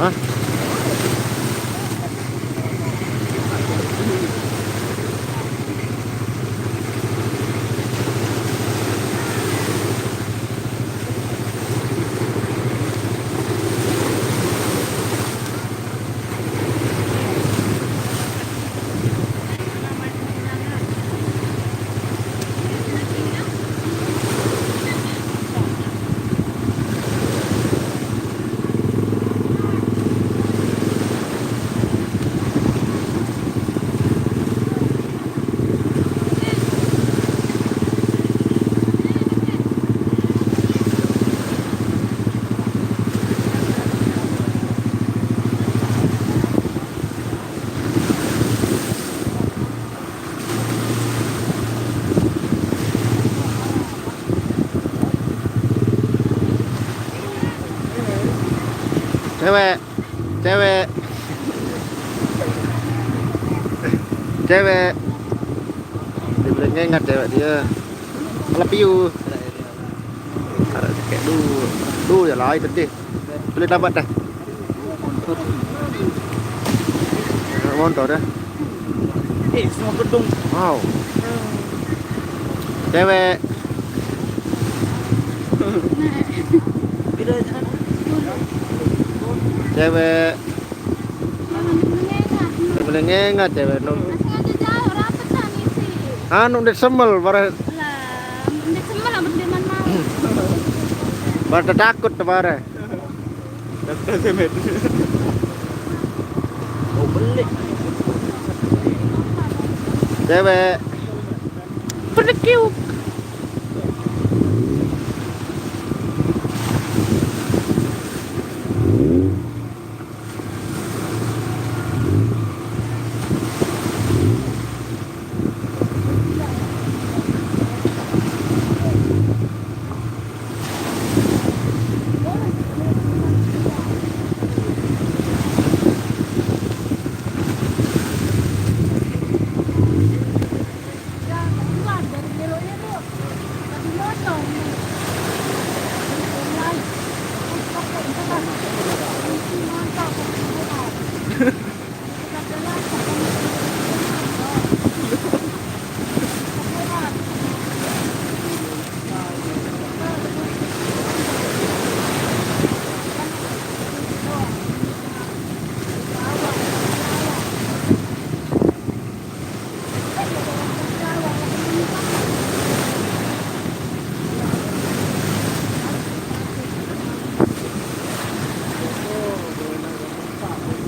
Hah? Cewek, cewek, cewek. Dibilangnya ingat cewek dia. Love you. Ada kayak ya lah itu deh. Boleh dapat dah. Motor dah. Semua gedung. Wow. Cewek. Cewek. Boleh ingat cewek. Anu dek semel para. Para takut para. Oh beli. Cewek. Pedekiu.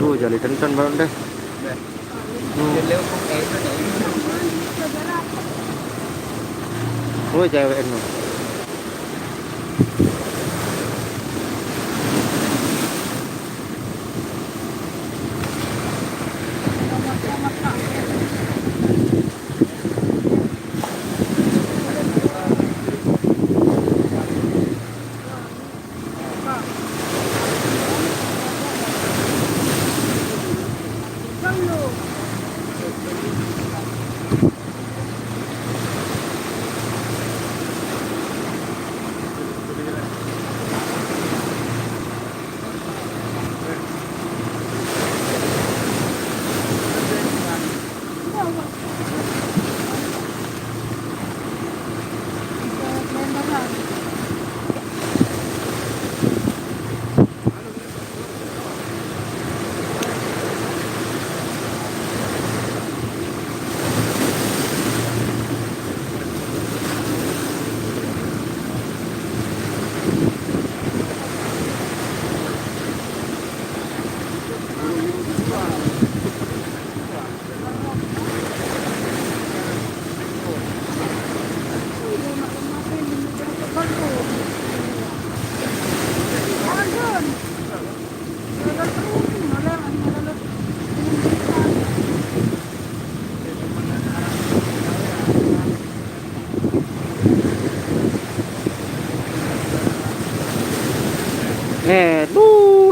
Tuh jadi kencang banget deh. Oh cewek itu.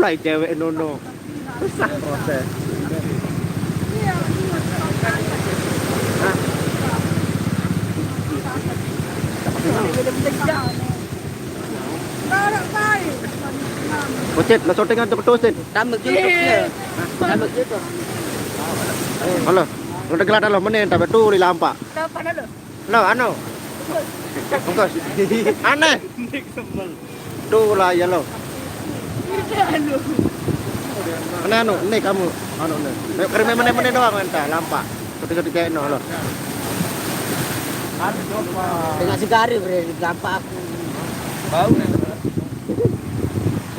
Lại cewek nono. Susah proses. Pocet, lo syuting untuk tusin. Tambah YouTube-nya. Tambah YouTube. Halo. Udah gelar lo menen tapi tuh di lampa. Dapat ada. Lo anu. Bungkus. Aneh. Tuh lah ya lo. Anu. Mana anu, ini kamu anu nih. Kirim menen doang entah lampa. Syuting kayak no lo. Dengan segari beri gampang aku. Bau nih.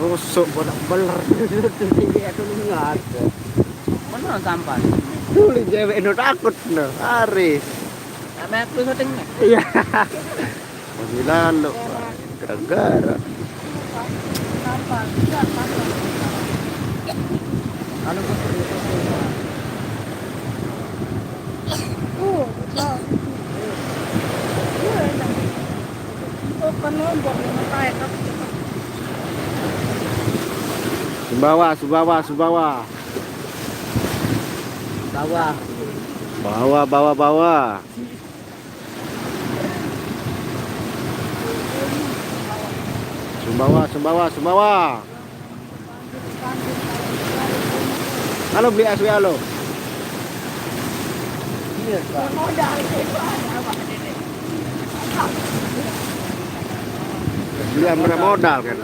Rusuk Bodak beler itu dia tuh ingat. Mana sampah? tuh cewek no takut no. Aris. Sama aku syutingnya. Iya. Masih lalu. Gara-gara. Anu Betul. Oh, kan nombor yang kayak Sumbawa. Bawah. Bawa. Sumbawa. Halo beli SW halo. modal Beli ambil modal kan.